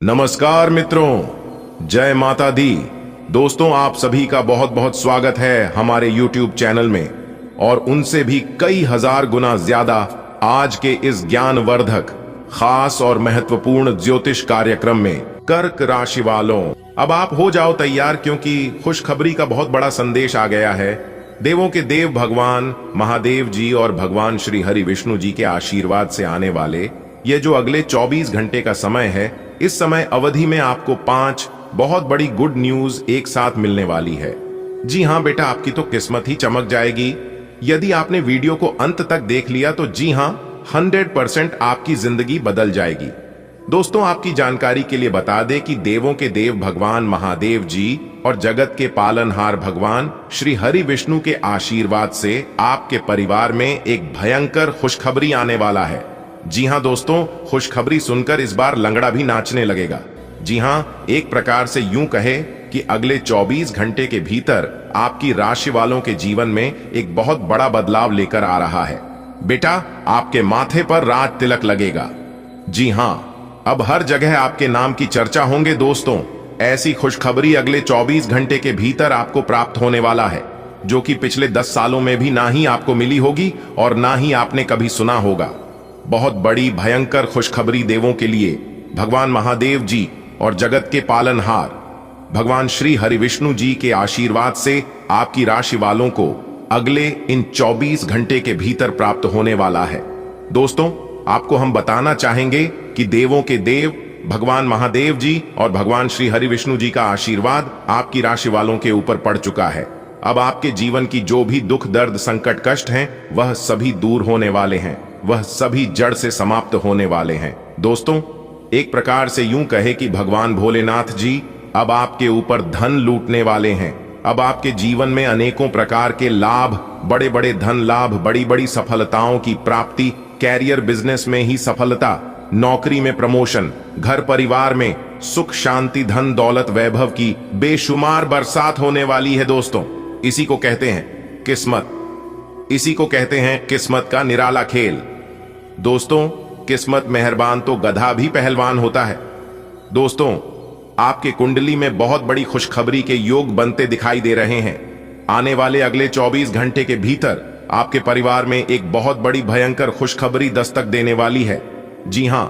नमस्कार मित्रों, जय माता दी। दोस्तों, आप सभी का बहुत बहुत स्वागत है हमारे YouTube चैनल में और उनसे भी कई हजार गुना ज्यादा आज के इस ज्ञानवर्धक, खास और महत्वपूर्ण ज्योतिष कार्यक्रम में। कर्क राशि वालों, अब आप हो जाओ तैयार, क्योंकि खुशखबरी का बहुत बड़ा संदेश आ गया है। देवों के देव भगवान महादेव जी और भगवान श्री हरि विष्णु जी के आशीर्वाद से आने वाले ये जो अगले 24 घंटे का समय है, इस समय अवधि में आपको 5 बहुत बड़ी गुड न्यूज एक साथ मिलने वाली है। जी हां बेटा, आपकी तो किस्मत ही चमक जाएगी। यदि आपने वीडियो को अंत तक देख लिया तो जी हां, 100% आपकी जिंदगी बदल जाएगी। दोस्तों, आपकी जानकारी के लिए बता दें कि देवों के देव भगवान महादेव जी और जगत के पालनहार भगवान श्री हरि विष्णु के आशीर्वाद से आपके परिवार में एक भयंकर खुशखबरी आने वाला है। जी हां दोस्तों, खुशखबरी सुनकर इस बार लंगड़ा भी नाचने लगेगा। जी हां, एक प्रकार से यूं कहे कि अगले 24 घंटे के भीतर आपकी राशि वालों के जीवन में एक बहुत बड़ा बदलाव लेकर आ रहा है। बेटा, आपके माथे पर राज तिलक लगेगा। जी हां, अब हर जगह आपके नाम की चर्चा होंगे। दोस्तों, ऐसी खुशखबरी अगले 24 घंटे के भीतर आपको प्राप्त होने वाला है, जो कि पिछले 10 सालों में भी ना ही आपको मिली होगी और ना ही आपने कभी सुना होगा। बहुत बड़ी भयंकर खुशखबरी देवों के लिए भगवान महादेव जी और जगत के पालनहार भगवान श्री हरि विष्णु जी के आशीर्वाद से आपकी राशि वालों को अगले इन 24 घंटे के भीतर प्राप्त होने वाला है। दोस्तों, आपको हम बताना चाहेंगे कि देवों के देव भगवान महादेव जी और भगवान श्री हरि विष्णु जी का आशीर्वाद आपकी राशि वालों के ऊपर पड़ चुका है। अब आपके जीवन की जो भी दुख दर्द संकट कष्ट हैं, वह सभी दूर होने वाले हैं, वह सभी जड़ से समाप्त होने वाले हैं। दोस्तों, एक प्रकार से यूं कहे कि भगवान भोलेनाथ जी अब आपके ऊपर धन लूटने वाले हैं। अब आपके जीवन में अनेकों प्रकार के लाभ, बड़े बड़े धन लाभ, बड़ी बड़ी सफलताओं की प्राप्ति, कैरियर बिजनेस में ही सफलता, नौकरी में प्रमोशन, घर परिवार में सुख शांति, धन दौलत वैभव की बेशुमार बरसात होने वाली है। दोस्तों, इसी को कहते हैं किस्मत, इसी को कहते हैं किस्मत का निराला खेल। दोस्तों, किस्मत मेहरबान तो गधा भी पहलवान होता है। दोस्तों, आपके कुंडली में बहुत बड़ी खुशखबरी के योग बनते दिखाई दे रहे हैं। आने वाले अगले 24 घंटे के भीतर आपके परिवार में एक बहुत बड़ी भयंकर खुशखबरी दस्तक देने वाली है। जी हां,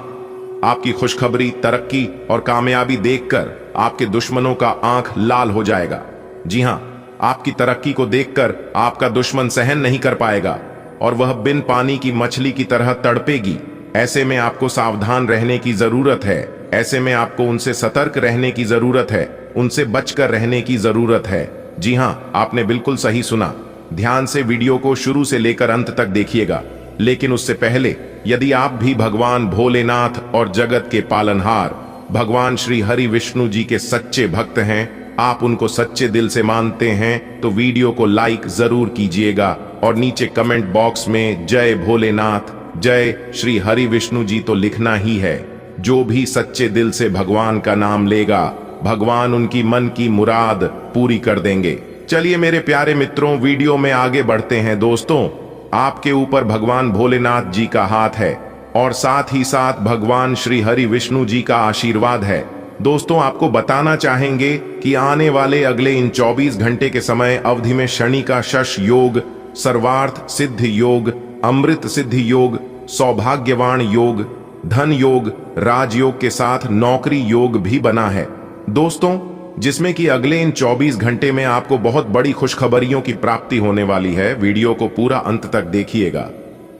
आपकी खुशखबरी, तरक्की और कामयाबी देखकर आपके दुश्मनों का आंख लाल हो जाएगा। जी हां, आपकी तरक्की को देखकर आपका दुश्मन सहन नहीं कर पाएगा और वह बिन पानी की मछली की तरह तड़पेगी। ऐसे में आपको सावधान रहने की जरूरत है। ऐसे में आपको उनसे सतर्क रहने की जरूरत है, उनसे बचकर रहने की जरूरत है। जी हां, आपने बिल्कुल सही सुना। ध्यान से वीडियो को शुरू से लेकर अंत तक देखिएगा। लेकिन उससे पहले, यदि आप भी भगवान भोलेनाथ और जगत के पालनहार भगवान श्री हरि विष्णु जी के सच्चे भक्त हैं, आप उनको सच्चे दिल से मानते हैं, तो वीडियो को लाइक जरूर कीजिएगा और नीचे कमेंट बॉक्स में जय भोलेनाथ, जय श्री हरि विष्णु जी तो लिखना ही है। जो भी सच्चे दिल से भगवान का नाम लेगा, भगवान उनकी मन की मुराद पूरी कर देंगे। चलिए मेरे प्यारे मित्रों, वीडियो में आगे बढ़ते हैं। दोस्तों, आपके ऊपर भगवान भोलेनाथ जी का हाथ है और साथ ही साथ भगवान श्री हरि विष्णु जी का आशीर्वाद है। दोस्तों, आपको बताना चाहेंगे कि आने वाले अगले इन 24 घंटे के समय अवधि में शनि का शश योग, सर्वार्थ सिद्ध योग, अमृत सिद्ध योग, सौभाग्यवान योग, धन योग, राजयोग के साथ नौकरी योग भी बना है। दोस्तों, जिसमें कि अगले इन 24 घंटे में आपको बहुत बड़ी खुशखबरियों की प्राप्ति होने वाली है। वीडियो को पूरा अंत तक देखिएगा,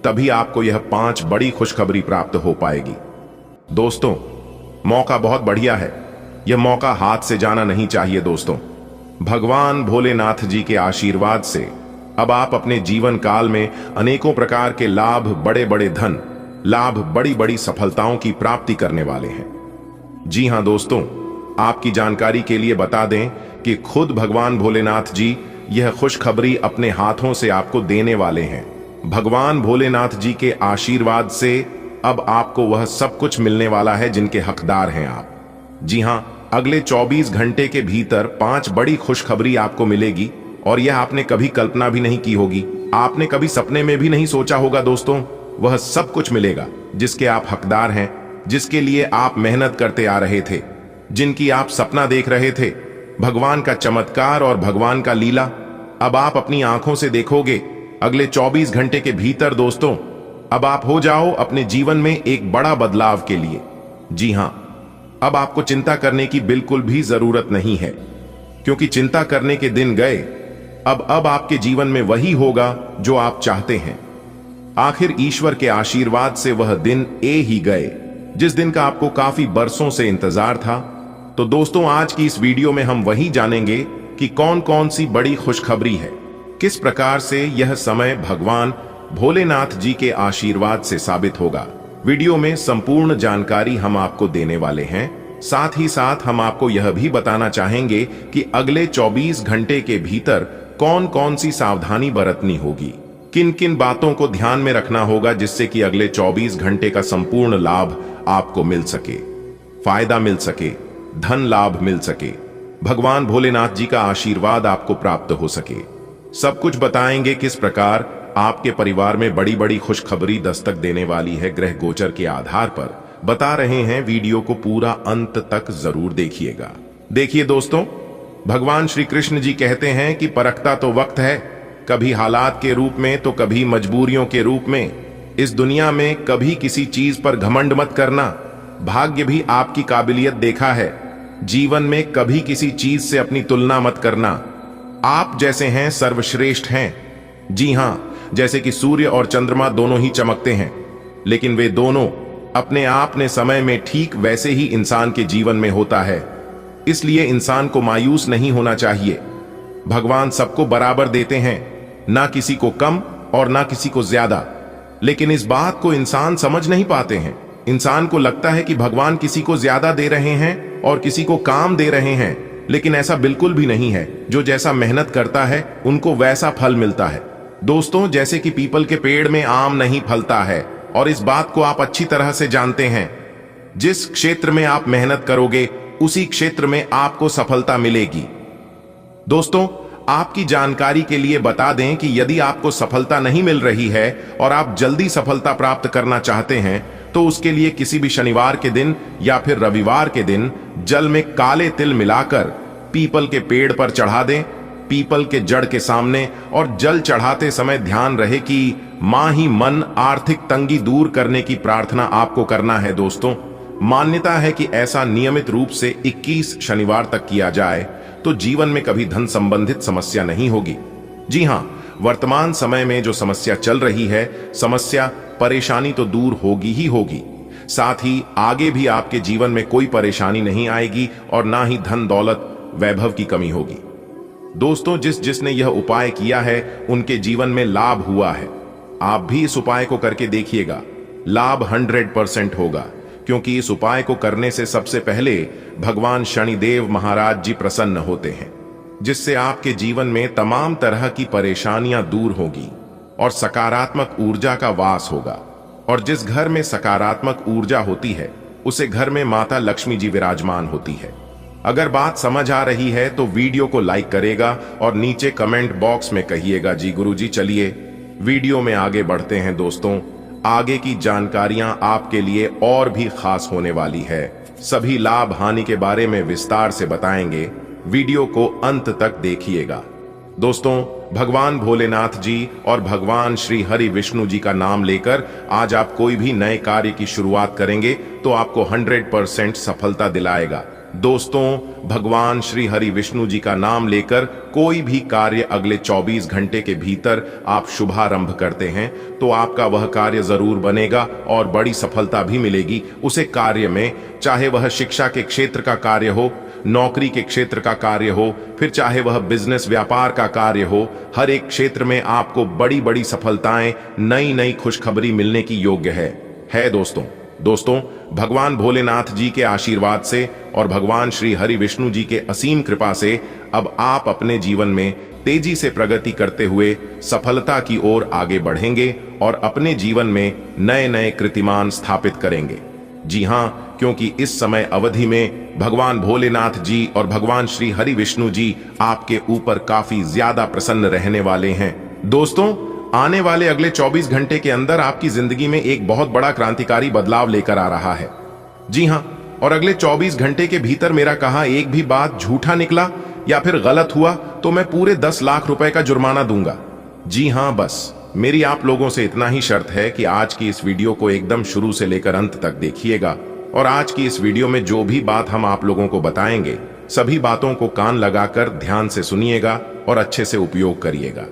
तभी आपको यह 5 बड़ी खुशखबरी प्राप्त हो पाएगी। दोस्तों, मौका बहुत बढ़िया है, यह मौका हाथ से जाना नहीं चाहिए। दोस्तों, भगवान भोलेनाथ जी के आशीर्वाद से अब आप अपने जीवन काल में अनेकों प्रकार के लाभ, बड़े बड़े धन लाभ, बड़ी बड़ी सफलताओं की प्राप्ति करने वाले हैं। जी हां दोस्तों, आपकी जानकारी के लिए बता दें कि खुद भगवान भोलेनाथ जी यह खुशखबरी अपने हाथों से आपको देने वाले हैं। भगवान भोलेनाथ जी के आशीर्वाद से अब आपको वह सब कुछ मिलने वाला है जिनके हकदार हैं आप। जी हां, अगले 24 घंटे के भीतर 5 बड़ी खुशखबरी आपको मिलेगी और यह आपने कभी कल्पना भी नहीं की होगी, आपने कभी सपने में भी नहीं सोचा होगा। दोस्तों, वह सब कुछ मिलेगा जिसके आप हकदार हैं जिसके लिए आप मेहनत करते आ रहे थे, जिनकी आप सपना देख रहे थे, भगवान का चमत्कार और भगवान का लीला अब आप अपनी आंखों से देखोगे अगले 24 घंटे के भीतर। दोस्तों, अब आप हो जाओ अपने जीवन में एक बड़ा बदलाव के लिए। जी हां, अब आपको चिंता करने की बिल्कुल भी जरूरत नहीं है, क्योंकि चिंता करने के दिन गए। अब आपके जीवन में वही होगा जो आप चाहते हैं। आखिर ईश्वर के आशीर्वाद से वह दिन ही गए जिस दिन का आपको काफी बरसों से इंतजार था। तो दोस्तों, आज की इस वीडियो में हम वही जानेंगे कि कौन कौन सी बड़ी खुशखबरी है, किस प्रकार से यह समय भगवान भोलेनाथ जी के आशीर्वाद से साबित होगा। वीडियो में संपूर्ण जानकारी हम आपको देने वाले हैं। साथ ही साथ हम आपको यह भी बताना चाहेंगे कि अगले 24 घंटे के भीतर कौन कौन सी सावधानी बरतनी होगी, किन किन बातों को ध्यान में रखना होगा, जिससे कि अगले 24 घंटे का संपूर्ण लाभ आपको मिल सके, फायदा मिल सके, धन लाभ मिल सके, भगवान भोलेनाथ जी का आशीर्वाद आपको प्राप्त हो सके। सब कुछ बताएंगे किस प्रकार आपके परिवार में बड़ी बड़ी खुशखबरी दस्तक देने वाली है ग्रह गोचर के आधार पर बता रहे हैं। वीडियो को पूरा अंत तक जरूर देखिएगा। देखिए दोस्तों, भगवान श्री कृष्ण जी कहते हैं कि परखता तो वक्त है, कभी हालात के रूप में तो कभी मजबूरियों के रूप में। इस दुनिया में कभी किसी चीज पर घमंड मत करना, भाग्य भी आपकी काबिलियत देखा है। जीवन में कभी किसी चीज से अपनी तुलना मत करना। आप जैसे हैं सर्वश्रेष्ठ हैं। जी हां, जैसे कि सूर्य और चंद्रमा दोनों ही चमकते हैं, लेकिन वे दोनों अपने आप ने समय में ठीक वैसे ही इंसान के जीवन में होता है। इसलिए इंसान को मायूस नहीं होना चाहिए। भगवान सबको बराबर देते हैं, ना किसी को कम और ना किसी को ज्यादा। लेकिन इस बात को इंसान समझ नहीं पाते हैं। इंसान को लगता है कि भगवान किसी को ज्यादा दे रहे हैं और किसी को काम दे रहे हैं, लेकिन ऐसा बिल्कुल भी नहीं है। जो जैसा मेहनत करता है उनको वैसा फल मिलता है। दोस्तों, जैसे कि पीपल के पेड़ में आम नहीं फलता है, और इस बात को आप अच्छी तरह से जानते हैं। जिस क्षेत्र में आप मेहनत करोगे उसी क्षेत्र में आपको सफलता मिलेगी। दोस्तों, आपकी जानकारी के लिए बता दें कि यदि आपको सफलता नहीं मिल रही है और आप जल्दी सफलता प्राप्त करना चाहते हैं, तो उसके लिए किसी भी शनिवार के दिन या फिर रविवार के दिन जल में काले तिल मिलाकर पीपल के पेड़ पर चढ़ा दें, पीपल के जड़ के सामने। और जल चढ़ाते समय ध्यान रहे कि मां ही मन आर्थिक तंगी दूर करने की प्रार्थना आपको करना है। दोस्तों, मान्यता है कि ऐसा नियमित रूप से 21 शनिवार तक किया जाए तो जीवन में कभी धन संबंधित समस्या नहीं होगी। जी हां, वर्तमान समय में जो समस्या चल रही है, समस्या परेशानी तो दूर होगी ही होगी, साथ ही आगे भी आपके जीवन में कोई परेशानी नहीं आएगी और ना ही धन दौलत वैभव की कमी होगी। दोस्तों, जिसने यह उपाय किया है उनके जीवन में लाभ हुआ है। आप भी इस उपाय को करके देखिएगा, लाभ 100% होगा, क्योंकि इस उपाय को करने से सबसे पहले भगवान शनिदेव महाराज जी प्रसन्न होते हैं, जिससे आपके जीवन में तमाम तरह की परेशानियां दूर होगी और सकारात्मक ऊर्जा का वास होगा। और जिस घर में सकारात्मक ऊर्जा होती है उसे घर में माता लक्ष्मी जी विराजमान होती है। अगर बात समझ आ रही है तो वीडियो को लाइक करेगा और नीचे कमेंट बॉक्स में कहिएगा जी गुरुजी। चलिए वीडियो में आगे बढ़ते हैं। दोस्तों, आगे की जानकारियां आपके लिए और भी खास होने वाली है। सभी लाभ हानि के बारे में विस्तार से बताएंगे। वीडियो को अंत तक देखिएगा। दोस्तों, भगवान भोलेनाथ जी और भगवान श्री हरि विष्णु जी का नाम लेकर आज आप कोई भी नए कार्य की शुरुआत करेंगे तो आपको 100% सफलता दिलाएगा। दोस्तों, भगवान श्री हरि विष्णु जी का नाम लेकर कोई भी कार्य अगले 24 घंटे के भीतर आप शुभारंभ करते हैं तो आपका वह कार्य जरूर बनेगा और बड़ी सफलता भी मिलेगी उसे कार्य में। चाहे वह शिक्षा के क्षेत्र का कार्य हो, नौकरी के क्षेत्र का कार्य हो, फिर चाहे वह बिजनेस व्यापार का कार्य हो, हर एक क्षेत्र में आपको बड़ी बड़ी सफलताएं, नई नई खुशखबरी मिलने की योग्य है। दोस्तों, भगवान भोलेनाथ जी के आशीर्वाद से और भगवान श्री हरि विष्णु जी के असीम कृपा से अब आप अपने जीवन में तेजी से प्रगति करते हुए सफलता की ओर आगे बढ़ेंगे और अपने जीवन में नए नए कीर्तिमान स्थापित करेंगे। जी हां, क्योंकि इस समय अवधि में भगवान भोलेनाथ जी और भगवान श्री हरि विष्णु जी आपके ऊपर काफी ज्यादा प्रसन्न रहने वाले हैं। दोस्तों, आने वाले अगले 24 घंटे के अंदर आपकी जिंदगी में एक बहुत बड़ा क्रांतिकारी बदलाव लेकर आ रहा है। जी हां, और अगले 24 घंटे के भीतर मेरा कहा एक भी बात झूठा निकला या फिर गलत हुआ तो मैं पूरे 10 लाख रुपए का जुर्माना दूंगा। जी हां, बस मेरी आप लोगों से इतना ही शर्त है कि आज की इस वीडियो को एकदम शुरू से लेकर अंत तक देखिएगा और आज की इस वीडियो में जो भी बात हम आप लोगों को बताएंगे सभी बातों को कान लगाकर ध्यान से सुनिएगा और अच्छे से उपयोग करिएगा।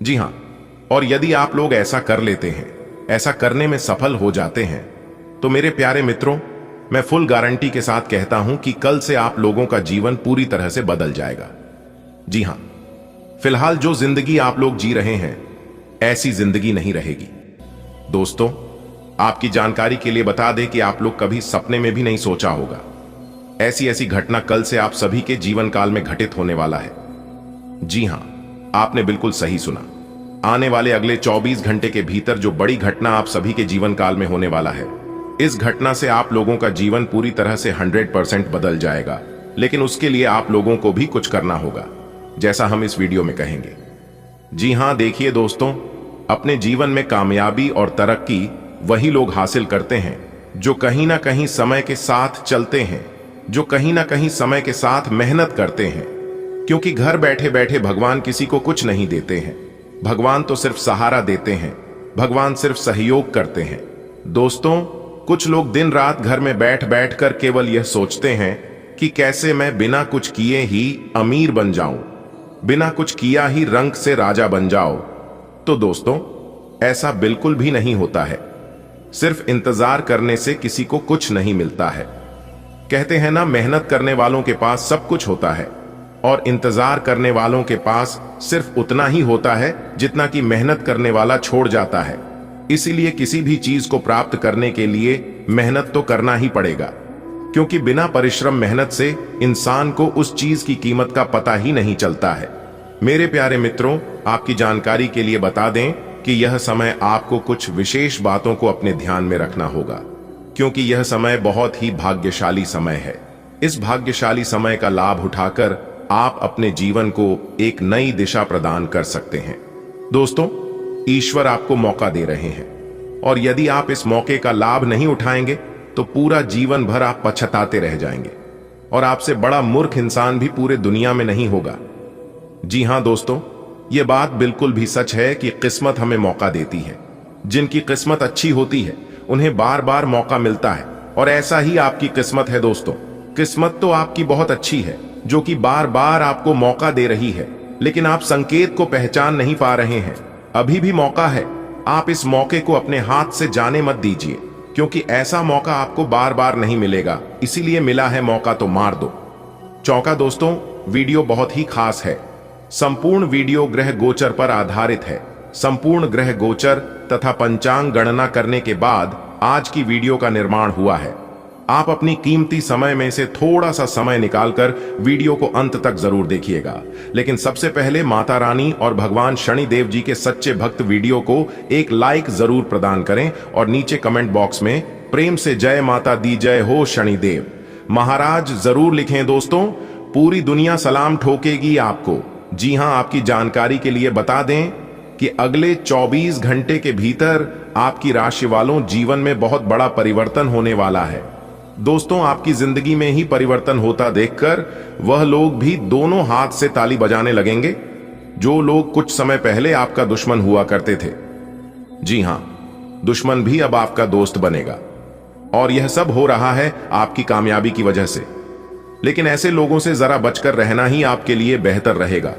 जी हां, और यदि आप लोग ऐसा कर लेते हैं, ऐसा करने में सफल हो जाते हैं, तो मेरे प्यारे मित्रों, मैं फुल गारंटी के साथ कहता हूं कि कल से आप लोगों का जीवन पूरी तरह से बदल जाएगा। जी हां, फिलहाल जो जिंदगी आप लोग जी रहे हैं ऐसी जिंदगी नहीं रहेगी। दोस्तों, आपकी जानकारी के लिए बता दें कि आप लोग कभी सपने में भी नहीं सोचा होगा ऐसी ऐसी घटना कल से आप सभी के जीवन काल में घटित होने वाला है। जी हां, आपने बिल्कुल सही सुना। आने वाले अगले 24 घंटे के भीतर जो बड़ी घटना आप सभी के जीवन काल में होने वाला है, इस घटना से आप लोगों का जीवन पूरी तरह से 100% बदल जाएगा। लेकिन उसके लिए आप लोगों को भी कुछ करना होगा, जैसा हम इस वीडियो में कहेंगे। जी हां, देखिए दोस्तों, अपने जीवन में कामयाबी और तरक्की वही लोग हासिल करते हैं जो कहीं ना कहीं समय के साथ चलते हैं, जो कहीं ना कहीं समय के साथ मेहनत करते हैं। क्योंकि घर बैठे बैठे भगवान किसी को कुछ नहीं देते हैं, भगवान तो सिर्फ सहारा देते हैं, भगवान सिर्फ सहयोग करते हैं। दोस्तों, कुछ लोग दिन रात घर में बैठ बैठ कर केवल यह सोचते हैं कि कैसे मैं बिना कुछ किए ही अमीर बन जाऊं, बिना कुछ किया ही रंक से राजा बन जाओ। तो दोस्तों, ऐसा बिल्कुल भी नहीं होता है। सिर्फ इंतजार करने से किसी को कुछ नहीं मिलता है। कहते हैं ना, मेहनत करने वालों के पास सब कुछ होता है और इंतजार करने वालों के पास सिर्फ उतना ही होता है जितना कि मेहनत करने वाला छोड़ जाता है। इसीलिए किसी भी चीज को प्राप्त करने के लिए मेहनत तो करना ही पड़ेगा, क्योंकि बिना परिश्रम मेहनत से इंसान को उस चीज की कीमत का पता ही नहीं चलता है। मेरे प्यारे मित्रों, आपकी जानकारी के लिए बता दें कि यह समय आपको कुछ विशेष बातों को अपने ध्यान में रखना होगा, क्योंकि यह समय बहुत ही भाग्यशाली समय है। इस भाग्यशाली समय का लाभ उठाकर आप अपने जीवन को एक नई दिशा प्रदान कर सकते हैं। दोस्तों, ईश्वर आपको मौका दे रहे हैं और यदि आप इस मौके का लाभ नहीं उठाएंगे तो पूरा जीवन भर आप पछताते रह जाएंगे और आपसे बड़ा मूर्ख इंसान भी पूरे दुनिया में नहीं होगा। जी हां दोस्तों, यह बात बिल्कुल भी सच है कि किस्मत हमें मौका देती है। जिनकी किस्मत अच्छी होती है उन्हें बार बार मौका मिलता है और ऐसा ही आपकी किस्मत है। दोस्तों, किस्मत तो आपकी बहुत अच्छी है जो कि बार बार आपको मौका दे रही है, लेकिन आप संकेत को पहचान नहीं पा रहे हैं। अभी भी मौका है, आप इस मौके को अपने हाथ से जाने मत दीजिए, क्योंकि ऐसा मौका आपको बार बार नहीं मिलेगा। इसीलिए मिला है मौका तो मार दो। चौका दोस्तों, वीडियो बहुत ही खास है। संपूर्ण वीडियो ग्रह गोचर पर आधारित है। संपूर्ण ग्रह गोचर तथा पंचांग गणना करने के बाद आज की वीडियो का निर्माण हुआ है। आप अपनी कीमती समय में से थोड़ा सा समय निकालकर वीडियो को अंत तक जरूर देखिएगा। लेकिन सबसे पहले माता रानी और भगवान शनिदेव जी के सच्चे भक्त वीडियो को एक लाइक जरूर प्रदान करें और नीचे कमेंट बॉक्स में प्रेम से जय माता दी, जय हो शनिदेव महाराज जरूर लिखें। दोस्तों, पूरी दुनिया सलाम ठोकेगी आपको। जी हां, आपकी जानकारी के लिए बता दें कि अगले 24 घंटे के भीतर आपकी राशि वालों जीवन में बहुत बड़ा परिवर्तन होने वाला है। दोस्तों, आपकी जिंदगी में ही परिवर्तन होता देखकर वह लोग भी दोनों हाथ से ताली बजाने लगेंगे जो लोग कुछ समय पहले आपका दुश्मन हुआ करते थे। जी हां, दुश्मन भी अब आपका दोस्त बनेगा और यह सब हो रहा है आपकी कामयाबी की वजह से। लेकिन ऐसे लोगों से जरा बचकर रहना ही आपके लिए बेहतर रहेगा,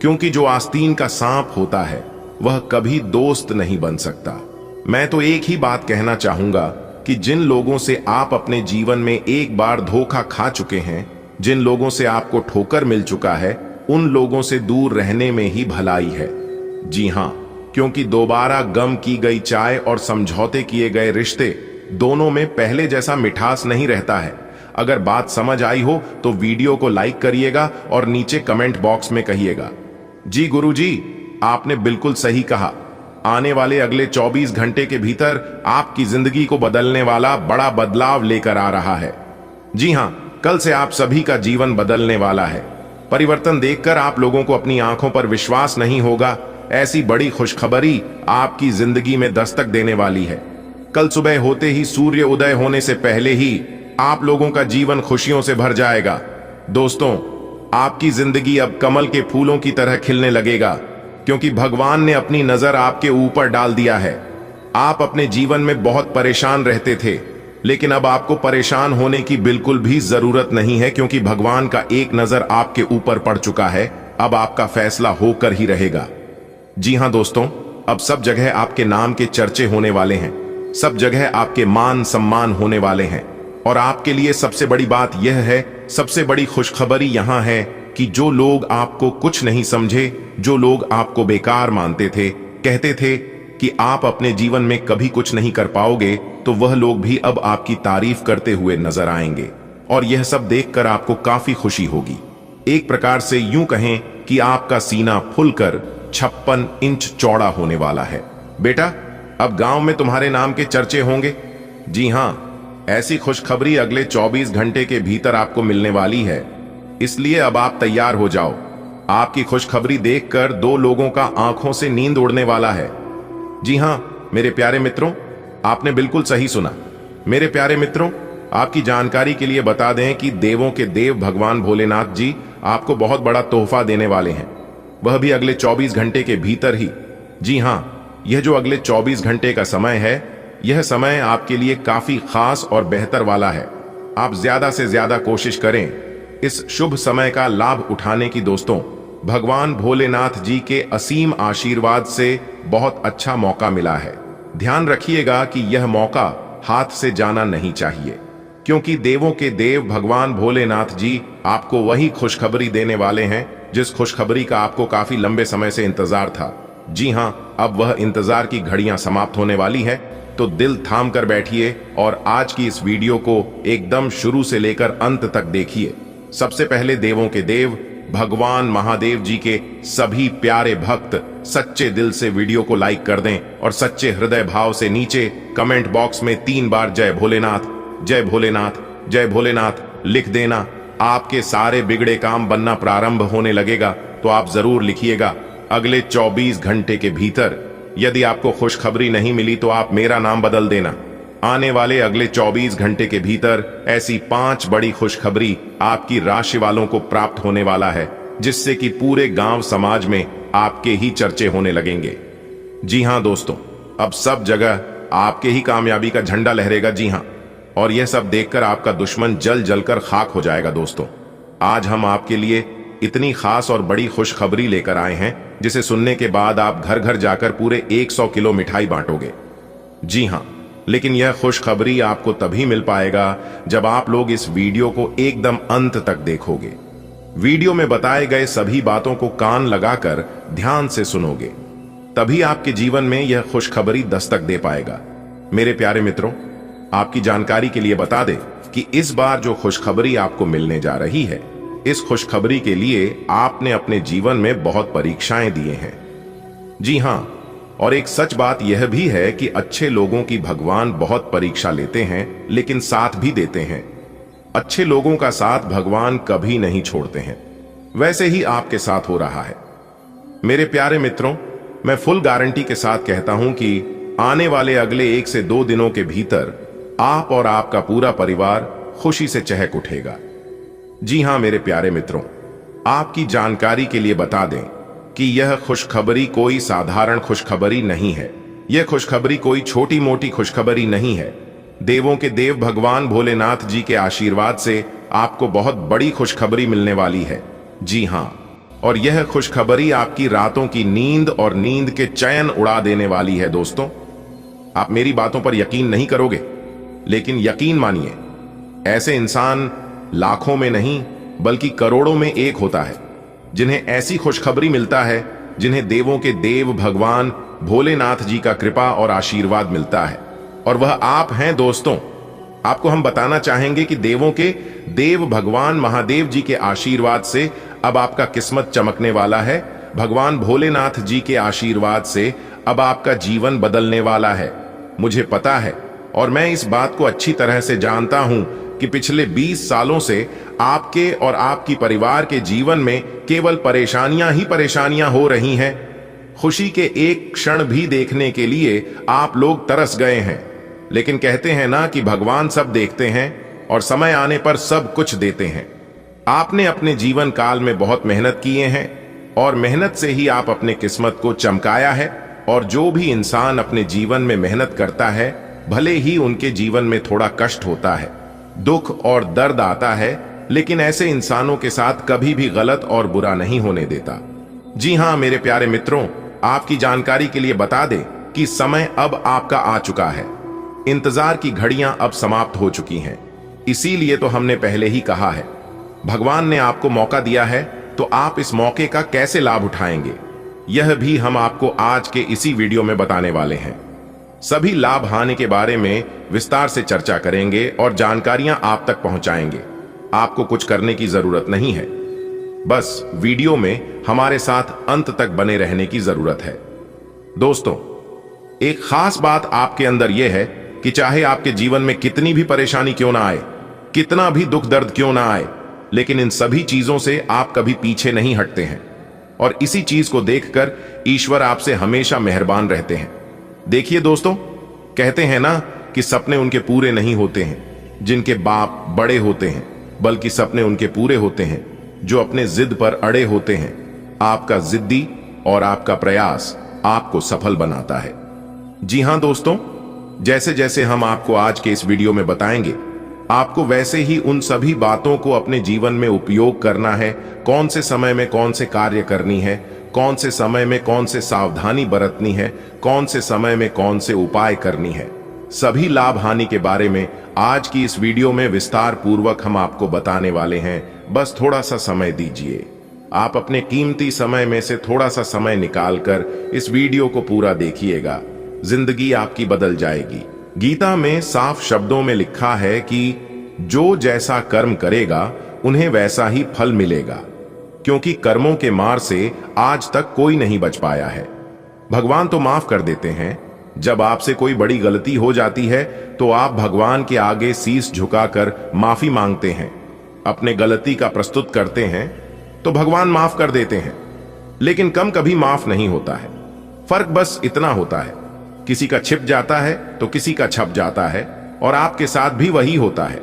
क्योंकि जो आस्तीन का सांप होता है वह कभी दोस्त नहीं बन सकता। मैं तो एक ही बात कहना चाहूंगा कि जिन लोगों से आप अपने जीवन में एक बार धोखा खा चुके हैं, जिन लोगों से आपको ठोकर मिल चुका है, उन लोगों से दूर रहने में ही भलाई है। जी हां, क्योंकि दोबारा गम की गई चाय और समझौते किए गए रिश्ते दोनों में पहले जैसा मिठास नहीं रहता है। अगर बात समझ आई हो तो वीडियो को लाइक करिएगा और नीचे कमेंट बॉक्स में कहिएगा, जी गुरुजी, आपने बिल्कुल सही कहा। आने वाले अगले 24 घंटे के भीतर आपकी जिंदगी को बदलने वाला बड़ा बदलाव लेकर आ रहा है। जी हां, कल से आप सभी का जीवन बदलने वाला है। परिवर्तन देखकर आप लोगों को अपनी आंखों पर विश्वास नहीं होगा। ऐसी बड़ी खुशखबरी आपकी जिंदगी में दस्तक देने वाली है। कल सुबह होते ही सूर्य उदय होने से पहले ही आप लोगों का जीवन खुशियों से भर जाएगा। दोस्तों, आपकी जिंदगी अब कमल के फूलों की तरह खिलने लगेगा, क्योंकि भगवान ने अपनी नजर आपके ऊपर डाल दिया है। आप अपने जीवन में बहुत परेशान रहते थे, लेकिन अब आपको परेशान होने की बिल्कुल भी जरूरत नहीं है, क्योंकि भगवान का एक नजर आपके ऊपर पड़ चुका है। अब आपका फैसला होकर ही रहेगा। जी हां दोस्तों, अब सब जगह आपके नाम के चर्चे होने वाले हैं, सब जगह आपके मान सम्मान होने वाले हैं। और आपके लिए सबसे बड़ी बात यह है, सबसे बड़ी खुशखबरी यहां है कि जो लोग आपको कुछ नहीं समझे, जो लोग आपको बेकार मानते थे, कहते थे कि आप अपने जीवन में कभी कुछ नहीं कर पाओगे, तो वह लोग भी अब आपकी तारीफ करते हुए नजर आएंगे। और यह सब देखकर आपको काफी खुशी होगी। एक प्रकार से यूं कहें कि आपका सीना फुलकर 56 इंच चौड़ा होने वाला है। बेटा, अब गांव में तुम्हारे नाम के चर्चे होंगे। जी हां, ऐसी खुशखबरी अगले 24 घंटे के भीतर आपको मिलने वाली है, इसलिए अब आप तैयार हो जाओ। आपकी खुशखबरी देखकर 2 लोगों का आंखों से नींद उड़ने वाला है। जी हां मेरे प्यारे मित्रों, आपने बिल्कुल सही सुना। मेरे प्यारे मित्रों, आपकी जानकारी के लिए बता दें कि देवों के देव भगवान भोलेनाथ जी आपको बहुत बड़ा तोहफा देने वाले हैं, वह भी अगले 24 घंटे के भीतर ही। जी हां, यह जो अगले 24 घंटे का समय है, यह समय आपके लिए काफी खास और बेहतर वाला है। आप ज्यादा से ज्यादा कोशिश करें इस शुभ समय का लाभ उठाने की। दोस्तों, भगवान भोलेनाथ जी के असीम आशीर्वाद से बहुत अच्छा मौका मिला है। ध्यान रखिएगा कि यह मौका हाथ से जाना नहीं चाहिए, क्योंकि देवों के देव भगवान भोलेनाथ जी आपको वही खुशखबरी देने वाले हैं जिस खुशखबरी का आपको काफी लंबे समय से इंतजार था। जी हां, अब वह इंतजार की घड़ियां समाप्त होने वाली है, तो दिल थाम कर बैठिए और आज की इस वीडियो को एकदम शुरू से लेकर अंत तक देखिए। सबसे पहले देवों के देव भगवान महादेव जी के सभी प्यारे भक्त सच्चे दिल से वीडियो को लाइक कर दें और सच्चे हृदय भाव से नीचे कमेंट बॉक्स में 3 बार जय भोलेनाथ, जय भोलेनाथ, जय भोलेनाथ लिख देना। आपके सारे बिगड़े काम बनना प्रारंभ होने लगेगा, तो आप जरूर लिखिएगा। अगले 24 घंटे के भीतर यदि आपको खुशखबरी नहीं मिली तो आप मेरा नाम बदल देना। आने वाले अगले 24 घंटे के भीतर ऐसी 5 बड़ी खुशखबरी आपकी राशि वालों को प्राप्त होने वाला है, जिससे कि पूरे गांव समाज में आपके ही चर्चे होने लगेंगे। जी हां दोस्तों, अब सब जगह आपके ही कामयाबी का झंडा लहरेगा। जी हां, और यह सब देखकर आपका दुश्मन जल जलकर खाक हो जाएगा। दोस्तों, आज हम आपके लिए इतनी खास और बड़ी खुशखबरी लेकर आए हैं, जिसे सुनने के बाद आप घर घर जाकर पूरे 100 किलो मिठाई बांटोगे। जी हां, लेकिन यह खुशखबरी आपको तभी मिल पाएगा जब आप लोग इस वीडियो को एकदम अंत तक देखोगे। वीडियो में बताए गए सभी बातों को कान लगाकर ध्यान से सुनोगे, तभी आपके जीवन में यह खुशखबरी दस्तक दे पाएगा। मेरे प्यारे मित्रों, आपकी जानकारी के लिए बता दें कि इस बार जो खुशखबरी आपको मिलने जा रही है, इस खुशखबरी के लिए आपने अपने जीवन में बहुत परीक्षाएं दिए हैं। जी हां, और एक सच बात यह भी है कि अच्छे लोगों की भगवान बहुत परीक्षा लेते हैं, लेकिन साथ भी देते हैं। अच्छे लोगों का साथ भगवान कभी नहीं छोड़ते हैं। वैसे ही आपके साथ हो रहा है। मेरे प्यारे मित्रों, मैं फुल गारंटी के साथ कहता हूं कि आने वाले अगले 1 से 2 दिनों के भीतर आप और आपका पूरा परिवार खुशी से चहक उठेगा। जी हां मेरे प्यारे मित्रों, आपकी जानकारी के लिए बता दें कि यह खुशखबरी कोई साधारण खुशखबरी नहीं है। यह खुशखबरी कोई छोटी मोटी खुशखबरी नहीं है। देवों के देव भगवान भोलेनाथ जी के आशीर्वाद से आपको बहुत बड़ी खुशखबरी मिलने वाली है। जी हां, और यह खुशखबरी आपकी रातों की नींद और नींद के चैन उड़ा देने वाली है। दोस्तों, आप मेरी बातों पर यकीन नहीं करोगे, लेकिन यकीन मानिए, ऐसे इंसान लाखों में नहीं बल्कि करोड़ों में एक होता है जिन्हें ऐसी खुशखबरी मिलता है, जिन्हें देवों के देव भगवान भोलेनाथ जी का कृपा और आशीर्वाद मिलता है, और वह आप हैं। दोस्तों, आपको हम बताना चाहेंगे कि देवों के देव भगवान महादेव जी के आशीर्वाद से अब आपका किस्मत चमकने वाला है। भगवान भोलेनाथ जी के आशीर्वाद से अब आपका जीवन बदलने वाला है। मुझे पता है और मैं इस बात को अच्छी तरह से जानता हूं कि पिछले 20 सालों से आपके और आपकी परिवार के जीवन में केवल परेशानियां ही परेशानियां हो रही हैं। खुशी के एक क्षण भी देखने के लिए आप लोग तरस गए हैं, लेकिन कहते हैं ना कि भगवान सब देखते हैं, और समय आने पर सब कुछ देते हैं। आपने अपने जीवन काल में बहुत मेहनत किए हैं और मेहनत से ही आप अपने किस्मत को चमकाया है। और जो भी इंसान अपने जीवन में मेहनत करता है, भले ही उनके जीवन में थोड़ा कष्ट होता है, दुख और दर्द आता है, लेकिन ऐसे इंसानों के साथ कभी भी गलत और बुरा नहीं होने देता। जी हां मेरे प्यारे मित्रों, आपकी जानकारी के लिए बता दें कि समय अब आपका आ चुका है। इंतजार की घड़ियां अब समाप्त हो चुकी हैं। इसीलिए तो हमने पहले ही कहा है, भगवान ने आपको मौका दिया है, तो आप इस मौके का कैसे लाभ उठाएंगे, यह भी हम आपको आज के इसी वीडियो में बताने वाले हैं। सभी लाभ हानि के बारे में विस्तार से चर्चा करेंगे और जानकारियां आप तक पहुंचाएंगे। आपको कुछ करने की जरूरत नहीं है, बस वीडियो में हमारे साथ अंत तक बने रहने की जरूरत है। दोस्तों, एक खास बात आपके अंदर यह है कि चाहे आपके जीवन में कितनी भी परेशानी क्यों ना आए, कितना भी दुख दर्द क्यों ना आए, लेकिन इन सभी चीजों से आप कभी पीछे नहीं हटते हैं। और इसी चीज को देखकर ईश्वर आपसे हमेशा मेहरबान रहते हैं। देखिए दोस्तों, कहते हैं ना कि सपने उनके पूरे नहीं होते हैं जिनके बाप बड़े होते हैं, बल्कि सपने उनके पूरे होते हैं जो अपने जिद पर अड़े होते हैं। आपका जिद्दी और आपका प्रयास आपको सफल बनाता है। जी हां दोस्तों, जैसे जैसे हम आपको आज के इस वीडियो में बताएंगे, आपको वैसे ही उन सभी बातों को अपने जीवन में उपयोग करना है। कौन से समय में कौन से कार्य करनी है, कौन से समय में कौन से सावधानी बरतनी है, कौन से समय में कौन से उपाय करनी है, सभी लाभ हानि के बारे में आज की इस वीडियो में विस्तार पूर्वक हम आपको बताने वाले हैं। बस थोड़ा सा समय दीजिए। आप अपने कीमती समय में से थोड़ा सा समय निकालकर इस वीडियो को पूरा देखिएगा। जिंदगी आपकी बदल जाएगी। गीता में साफ शब्दों में लिखा है कि जो जैसा कर्म करेगा उन्हें वैसा ही फल मिलेगा, क्योंकि कर्मों के मार से आज तक कोई नहीं बच पाया है। भगवान तो माफ कर देते हैं। जब आपसे कोई बड़ी गलती हो जाती है तो आप भगवान के आगे शीश झुकाकर माफी मांगते हैं, अपने गलती का प्रस्तुत करते हैं, तो भगवान माफ कर देते हैं। लेकिन कम कभी माफ नहीं होता है। फर्क बस इतना होता है, किसी का छिप जाता है तो किसी का छप जाता है, और आपके साथ भी वही होता है।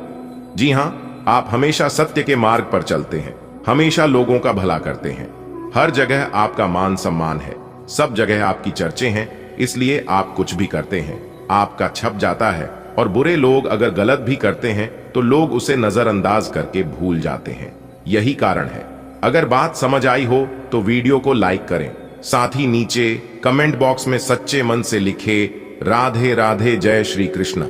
जी हां, आप हमेशा सत्य के मार्ग पर चलते हैं, हमेशा लोगों का भला करते हैं। हर जगह आपका मान सम्मान है, सब जगह आपकी चर्चे हैं, इसलिए आप कुछ भी करते हैं आपका छप जाता है। और बुरे लोग अगर गलत भी करते हैं तो लोग उसे नजरअंदाज करके भूल जाते हैं। यही कारण है। अगर बात समझ आई हो तो वीडियो को लाइक करें, साथ ही नीचे कमेंट बॉक्स में सच्चे मन से लिखे राधे राधे जय श्री कृष्ण।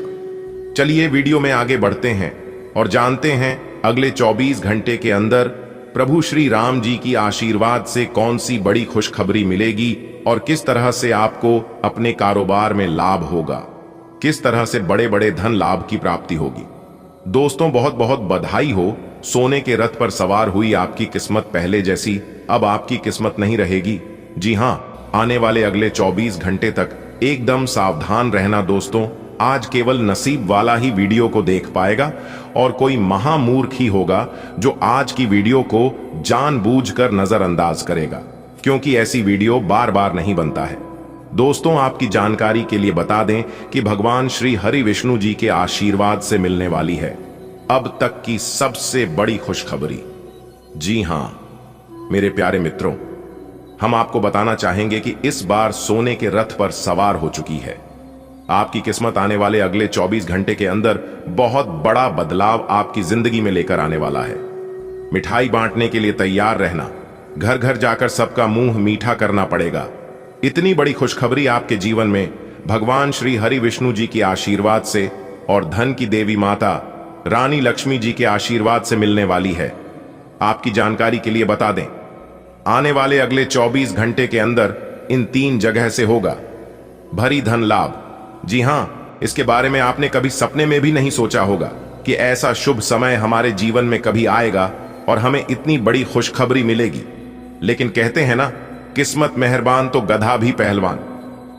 चलिए वीडियो में आगे बढ़ते हैं और जानते हैं अगले 24 घंटे के अंदर प्रभु श्री राम जी की आशीर्वाद से कौन सी बड़ी खुशखबरी मिलेगी और किस तरह से आपको अपने कारोबार में लाभ होगा, किस तरह से बड़े बड़े धन लाभ की प्राप्ति होगी। दोस्तों, बहुत बहुत बधाई हो। सोने के रथ पर सवार हुई आपकी किस्मत पहले जैसी अब आपकी किस्मत नहीं रहेगी। जी हां, आने वाले अगले 24 घंटे तक एकदम सावधान रहना दोस्तों। आज केवल नसीब वाला ही वीडियो को देख पाएगा और कोई महामूर्ख ही होगा जो आज की वीडियो को जानबूझकर नजरअंदाज करेगा, क्योंकि ऐसी वीडियो बार बार नहीं बनता है। दोस्तों, आपकी जानकारी के लिए बता दें कि भगवान श्री हरि विष्णु जी के आशीर्वाद से मिलने वाली है अब तक की सबसे बड़ी खुशखबरी। जी हां मेरे प्यारे मित्रों, हम आपको बताना चाहेंगे कि इस बार सोने के रथ पर सवार हो चुकी है। आपकी किस्मत आने वाले अगले 24 घंटे के अंदर बहुत बड़ा बदलाव आपकी जिंदगी में लेकर आने वाला है। मिठाई बांटने के लिए तैयार रहना, घर घर जाकर सबका मुंह मीठा करना पड़ेगा। इतनी बड़ी खुशखबरी आपके जीवन में भगवान श्री हरि विष्णु जी के आशीर्वाद से और धन की देवी माता रानी लक्ष्मी जी के आशीर्वाद से मिलने वाली है। आपकी जानकारी के लिए बता दें, आने वाले अगले 24 घंटे के अंदर इन 3 जगह से होगा भरी धन लाभ। जी हां, इसके बारे में आपने कभी सपने में भी नहीं सोचा होगा कि ऐसा शुभ समय हमारे जीवन में कभी आएगा और हमें इतनी बड़ी खुशखबरी मिलेगी। लेकिन कहते हैं ना, किस्मत मेहरबान तो गधा भी पहलवान।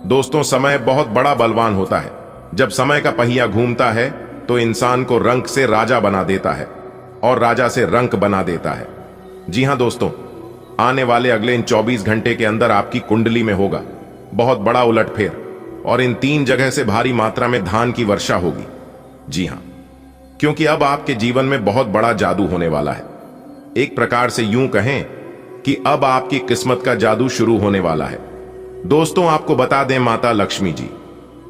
दोस्तों, समय बहुत बड़ा बलवान होता है। जब समय का पहिया घूमता है तो इंसान को रंक से राजा बना देता है और राजा से रंक बना देता है। जी हां दोस्तों, आने वाले अगले इन 24 घंटे के अंदर आपकी कुंडली में होगा बहुत बड़ा उलटफेर और इन 3 जगह से भारी मात्रा में धान की वर्षा होगी। जी हां, क्योंकि अब आपके जीवन में बहुत बड़ा जादू होने वाला है। एक प्रकार से यूं कहें कि अब आपकी किस्मत का जादू शुरू होने वाला है। दोस्तों, आपको बता दें, माता लक्ष्मी जी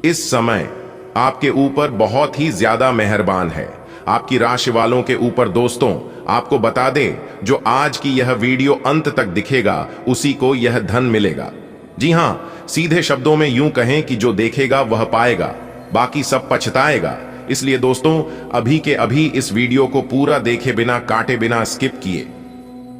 इस समय आपके ऊपर बहुत ही ज्यादा मेहरबान है, आपकी राशि वालों के ऊपर। दोस्तों, आपको बता दें, जो आज की यह वीडियो अंत तक दिखेगा उसी को यह धन मिलेगा। जी हां, सीधे शब्दों में यूं कहें कि जो देखेगा वह पाएगा, बाकी सब पछताएगा। इसलिए दोस्तों, अभी के अभी इस वीडियो को पूरा देखे बिना, काटे बिना, स्किप किए।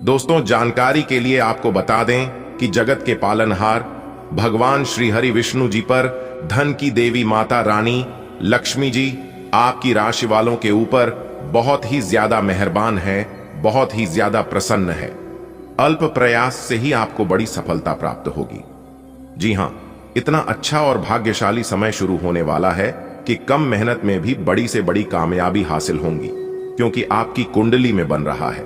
दोस्तों, जानकारी के लिए आपको बता दें कि जगत के पालनहार भगवान श्री हरि विष्णु जी पर धन की देवी माता रानी लक्ष्मी जी आपकी राशि वालों के ऊपर बहुत ही ज्यादा मेहरबान है, बहुत ही ज्यादा प्रसन्न है। अल्प प्रयास से ही आपको बड़ी सफलता प्राप्त होगी। जी हां, इतना अच्छा और भाग्यशाली समय शुरू होने वाला है कि कम मेहनत में भी बड़ी से बड़ी कामयाबी हासिल होंगी, क्योंकि आपकी कुंडली में बन रहा है।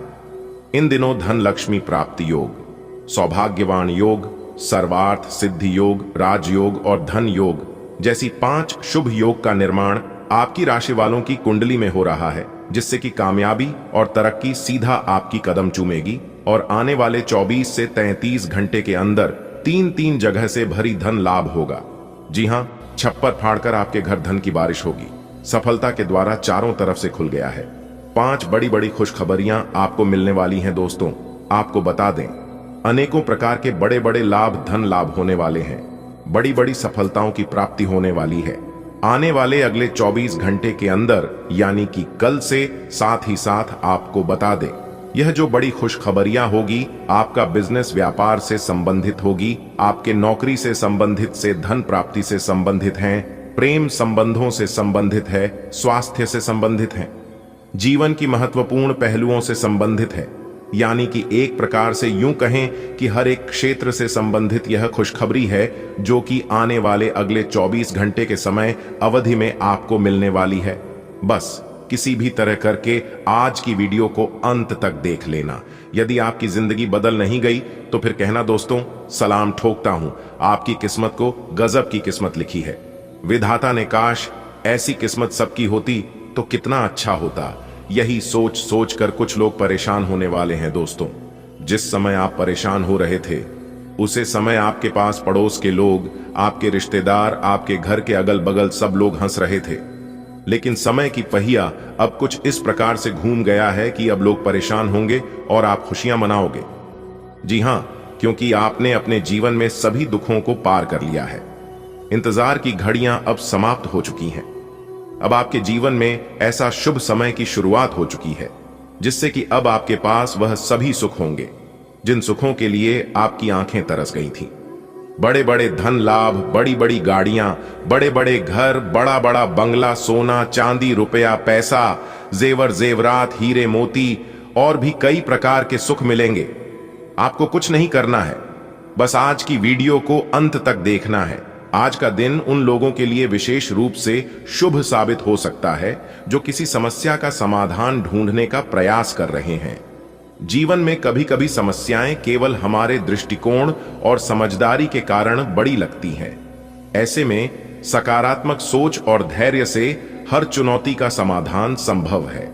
इन दिनों धन लक्ष्मी प्राप्ति योग, सौभाग्यवान योग, सर्वार्थ सिद्धि योग, राजयोग और धन योग जैसी 5 शुभ योग का निर्माण आपकी राशि वालों की कुंडली में हो रहा है, जिससे कि कामयाबी और तरक्की सीधा आपकी कदम चूमेगी और आने वाले 24 से 33 घंटे के अंदर 3-3 जगह से भरी धन लाभ होगा। जी हां, छप्पर फाड़कर आपके घर धन की बारिश होगी। सफलता के द्वारा चारों तरफ से खुल गया है। 5 बड़ी बड़ी खुशखबरियां आपको मिलने वाली हैं। दोस्तों, आपको बता दें, अनेकों प्रकार के बड़े बड़े लाभ, धन लाभ होने वाले हैं। बड़ी बड़ी सफलताओं की प्राप्ति होने वाली है आने वाले अगले 24 घंटे के अंदर, यानी कि कल से। साथ ही साथ आपको बता दें, यह जो बड़ी खुशखबरियां होगी आपका बिजनेस व्यापार से संबंधित होगी, आपके नौकरी से संबंधित से, धन प्राप्ति से संबंधित हैं, प्रेम संबंधों से संबंधित है, स्वास्थ्य से संबंधित है, जीवन की महत्वपूर्ण पहलुओं से संबंधित है। यानी कि एक प्रकार से यूं कहें कि हर एक क्षेत्र से संबंधित यह खुशखबरी है, जो कि आने वाले अगले 24 घंटे के समय अवधि में आपको मिलने वाली है। बस किसी भी तरह करके आज की वीडियो को अंत तक देख लेना। यदि आपकी जिंदगी बदल नहीं गई तो फिर कहना दोस्तों, सलाम ठोकता हूं, आपकी किस्मत को गजब की किस्मत लिखी है। विधाता ने काश ऐसी किस्मत सबकी होती तो कितना अच्छा होता। यही सोच सोच कर कुछ लोग परेशान होने वाले हैं। दोस्तों, जिस समय आप परेशान हो रहे थे उसे समय आपके पास पड़ोस के लोग, आपके रिश्तेदार, आपके घर के अगल बगल सब लोग हंस रहे थे। लेकिन समय की पहिया अब कुछ इस प्रकार से घूम गया है कि अब लोग परेशान होंगे और आप खुशियां मनाओगे। जी हां, क्योंकि आपने अपने जीवन में सभी दुखों को पार कर लिया है। इंतजार की घड़ियां अब समाप्त हो चुकी हैं। अब आपके जीवन में ऐसा शुभ समय की शुरुआत हो चुकी है, जिससे कि अब आपके पास वह सभी सुख होंगे जिन सुखों के लिए आपकी आंखें तरस गई थीं। बड़े बड़े धन लाभ, बड़ी बड़ी गाड़ियां, बड़े बड़े घर, बड़ा बड़ा बंगला, सोना चांदी, रुपया पैसा, जेवर जेवरात, हीरे मोती और भी कई प्रकार के सुख मिलेंगे। आपको कुछ नहीं करना है, बस आज की वीडियो को अंत तक देखना है। आज का दिन उन लोगों के लिए विशेष रूप से शुभ साबित हो सकता है जो किसी समस्या का समाधान ढूंढने का प्रयास कर रहे हैं। जीवन में कभी कभी समस्याएं केवल हमारे दृष्टिकोण और समझदारी के कारण बड़ी लगती हैं। ऐसे में सकारात्मक सोच और धैर्य से हर चुनौती का समाधान संभव है।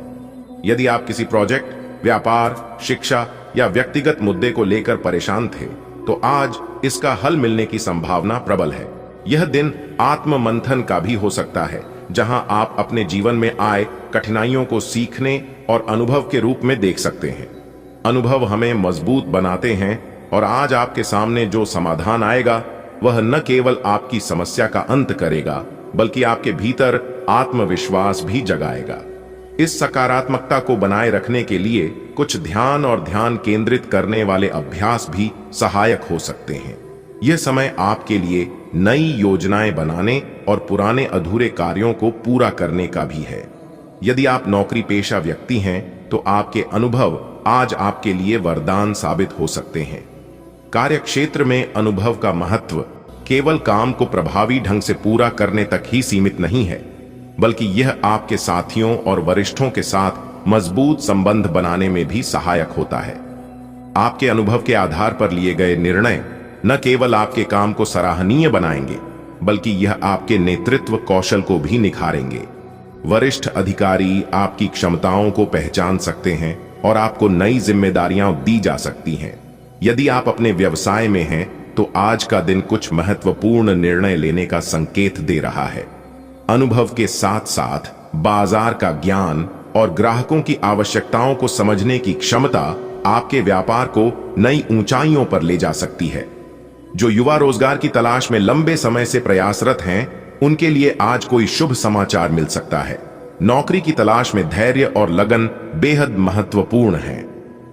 यदि आप किसी प्रोजेक्ट, व्यापार, शिक्षा या व्यक्तिगत मुद्दे को लेकर परेशान थे तो आज इसका हल मिलने की संभावना प्रबल है। यह दिन आत्म मंथन का भी हो सकता है, जहां आप अपने जीवन में आए कठिनाइयों को सीखने और अनुभव के रूप में देख सकते हैं। अनुभव हमें मजबूत बनाते हैं और आज आपके सामने जो समाधान आएगा वह न केवल आपकी समस्या का अंत करेगा, बल्कि आपके भीतर आत्मविश्वास भी जगाएगा। इस सकारात्मकता को बनाए रखने के लिए कुछ ध्यान और ध्यान केंद्रित करने वाले अभ्यास भी सहायक हो सकते हैं। यह समय आपके लिए नई योजनाएं बनाने और पुराने अधूरे कार्यों को पूरा करने का भी है। यदि आप नौकरी पेशा व्यक्ति हैं तो आपके अनुभव आज आपके लिए वरदान साबित हो सकते हैं। कार्य क्षेत्र में अनुभव का महत्व केवल काम को प्रभावी ढंग से पूरा करने तक ही सीमित नहीं है, बल्कि यह आपके साथियों और वरिष्ठों के साथ मजबूत संबंध बनाने में भी सहायक होता है। आपके अनुभव के आधार पर लिए गए निर्णय न केवल आपके काम को सराहनीय बनाएंगे, बल्कि यह आपके नेतृत्व कौशल को भी निखारेंगे। वरिष्ठ अधिकारी आपकी क्षमताओं को पहचान सकते हैं और आपको नई जिम्मेदारियां दी जा सकती हैं। यदि आप अपने व्यवसाय में हैं तो आज का दिन कुछ महत्वपूर्ण निर्णय लेने का संकेत दे रहा है। अनुभव के साथ साथ बाजार का ज्ञान और ग्राहकों की आवश्यकताओं को समझने की क्षमता आपके व्यापार को नई ऊंचाइयों पर ले जा सकती है। जो युवा रोजगार की तलाश में लंबे समय से प्रयासरत हैं, उनके लिए आज कोई शुभ समाचार मिल सकता है। नौकरी की तलाश में धैर्य और लगन बेहद महत्वपूर्ण है।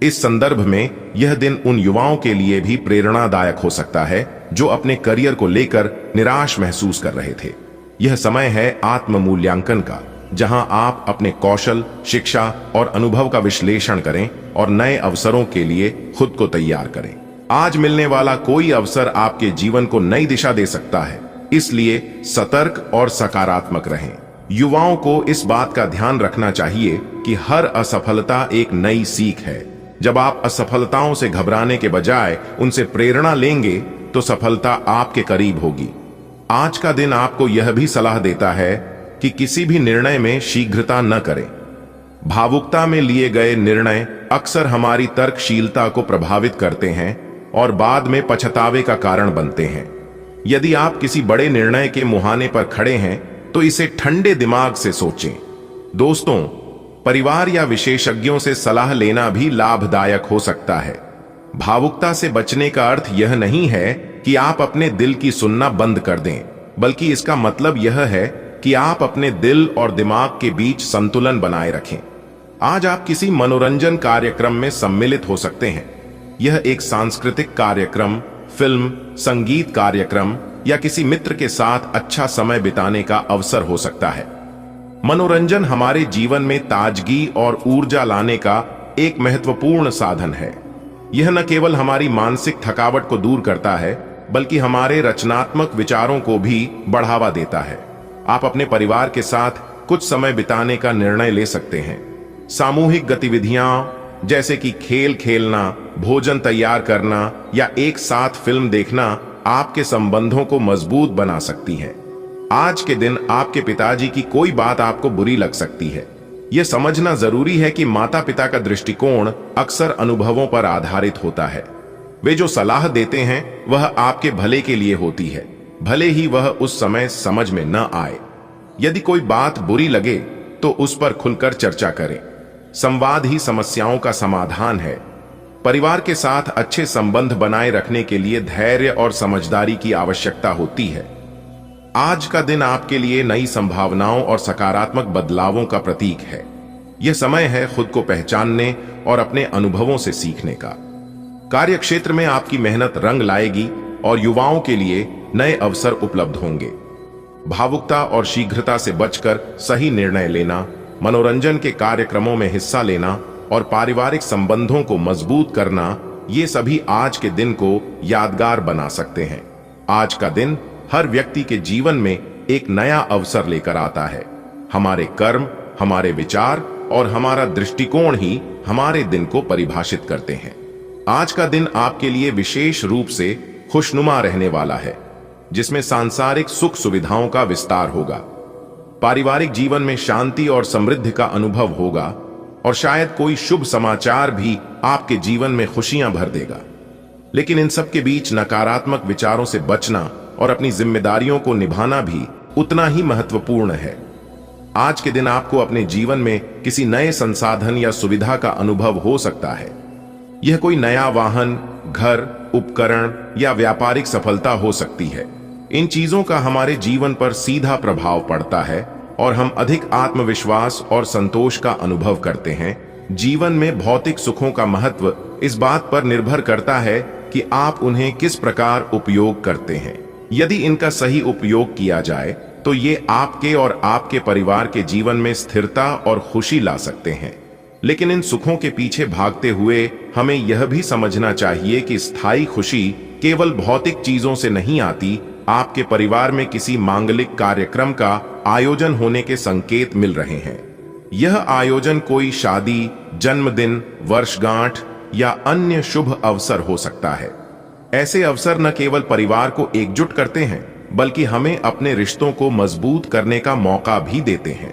इस संदर्भ में यह दिन उन युवाओं के लिए भी प्रेरणादायक हो सकता है जो अपने करियर को लेकर निराश महसूस कर रहे थे। यह समय है आत्म मूल्यांकन का, जहां आप अपने कौशल, शिक्षा और अनुभव का विश्लेषण करें और नए अवसरों के लिए खुद को तैयार करें। आज मिलने वाला कोई अवसर आपके जीवन को नई दिशा दे सकता है, इसलिए सतर्क और सकारात्मक रहें। युवाओं को इस बात का ध्यान रखना चाहिए कि हर असफलता एक नई सीख है। जब आप असफलताओं से घबराने के बजाय उनसे प्रेरणा लेंगे तो सफलता आपके करीब होगी। आज का दिन आपको यह भी सलाह देता है कि किसी भी निर्णय में शीघ्रता न करें। भावुकता में लिए गए निर्णय अक्सर हमारी तर्कशीलता को प्रभावित करते हैं और बाद में पछतावे का कारण बनते हैं। यदि आप किसी बड़े निर्णय के मुहाने पर खड़े हैं तो इसे ठंडे दिमाग से सोचें। दोस्तों, परिवार या विशेषज्ञों से सलाह लेना भी लाभदायक हो सकता है। भावुकता से बचने का अर्थ यह नहीं है कि आप अपने दिल की सुनना बंद कर दें, बल्कि इसका मतलब यह है कि आप अपने दिल और दिमाग के बीच संतुलन बनाए रखें। आज आप किसी मनोरंजन कार्यक्रम में सम्मिलित हो सकते हैं। यह एक सांस्कृतिक कार्यक्रम, फिल्म, संगीत कार्यक्रम या किसी मित्र के साथ अच्छा समय बिताने का अवसर हो सकता है। मनोरंजन हमारे जीवन में ताजगी और ऊर्जा लाने का एक महत्वपूर्ण साधन है। यह न केवल हमारी मानसिक थकावट को दूर करता है, बल्कि हमारे रचनात्मक विचारों को भी बढ़ावा देता है। आप अपने परिवार के साथ कुछ समय बिताने का निर्णय ले सकते हैं। सामूहिक गतिविधियां जैसे कि खेल खेलना, भोजन तैयार करना या एक साथ फिल्म देखना आपके संबंधों को मजबूत बना सकती हैं। आज के दिन आपके पिताजी की कोई बात आपको बुरी लग सकती है। यह समझना जरूरी है कि माता पिता का दृष्टिकोण अक्सर अनुभवों पर आधारित होता है। वे जो सलाह देते हैं वह आपके भले के लिए होती है, भले ही वह उस समय समझ में न आए। यदि कोई बात बुरी लगे तो उस पर खुलकर चर्चा करें। संवाद ही समस्याओं का समाधान है। परिवार के साथ अच्छे संबंध बनाए रखने के लिए धैर्य और समझदारी की आवश्यकता होती है। आज का दिन आपके लिए नई संभावनाओं और सकारात्मक बदलावों का प्रतीक है। यह समय है खुद को पहचानने और अपने अनुभवों से सीखने का। कार्यक्षेत्र में आपकी मेहनत रंग लाएगी और युवाओं के लिए नए अवसर उपलब्ध होंगे। भावुकता और शीघ्रता से बचकर सही निर्णय लेना, मनोरंजन के कार्यक्रमों में हिस्सा लेना और पारिवारिक संबंधों को मजबूत करना, ये सभी आज के दिन को यादगार बना सकते हैं। आज का दिन हर व्यक्ति के जीवन में एक नया अवसर लेकर आता है। हमारे कर्म, हमारे विचार और हमारा दृष्टिकोण ही हमारे दिन को परिभाषित करते हैं। आज का दिन आपके लिए विशेष रूप से खुशनुमा रहने वाला है, जिसमें सांसारिक सुख सुविधाओं का विस्तार होगा। पारिवारिक जीवन में शांति और समृद्धि का अनुभव होगा और शायद कोई शुभ समाचार भी आपके जीवन में खुशियां भर देगा। लेकिन इन सब के बीच नकारात्मक विचारों से बचना और अपनी जिम्मेदारियों को निभाना भी उतना ही महत्वपूर्ण है। आज के दिन आपको अपने जीवन में किसी नए संसाधन या सुविधा का अनुभव हो सकता है। यह कोई नया वाहन, घर, उपकरण या व्यापारिक सफलता हो सकती है। इन चीजों का हमारे जीवन पर सीधा प्रभाव पड़ता है और हम अधिक आत्मविश्वास और संतोष का अनुभव करते हैं। जीवन में भौतिक सुखों का महत्व इस बात पर निर्भर करता है कि आप उन्हें किस प्रकार उपयोग करते हैं। यदि इनका सही उपयोग किया जाए तो ये आपके और आपके परिवार के जीवन में स्थिरता और खुशी ला सकते हैं। लेकिन इन सुखों के पीछे भागते हुए हमें यह भी समझना चाहिए कि स्थायी खुशी केवल भौतिक चीजों से नहीं आती। आपके परिवार में किसी मांगलिक कार्यक्रम का आयोजन होने के संकेत मिल रहे हैं। यह आयोजन कोई शादी, जन्मदिन, वर्षगांठ या अन्य शुभ अवसर हो सकता है। ऐसे अवसर न केवल परिवार को एकजुट करते हैं, बल्कि हमें अपने रिश्तों को मजबूत करने का मौका भी देते हैं।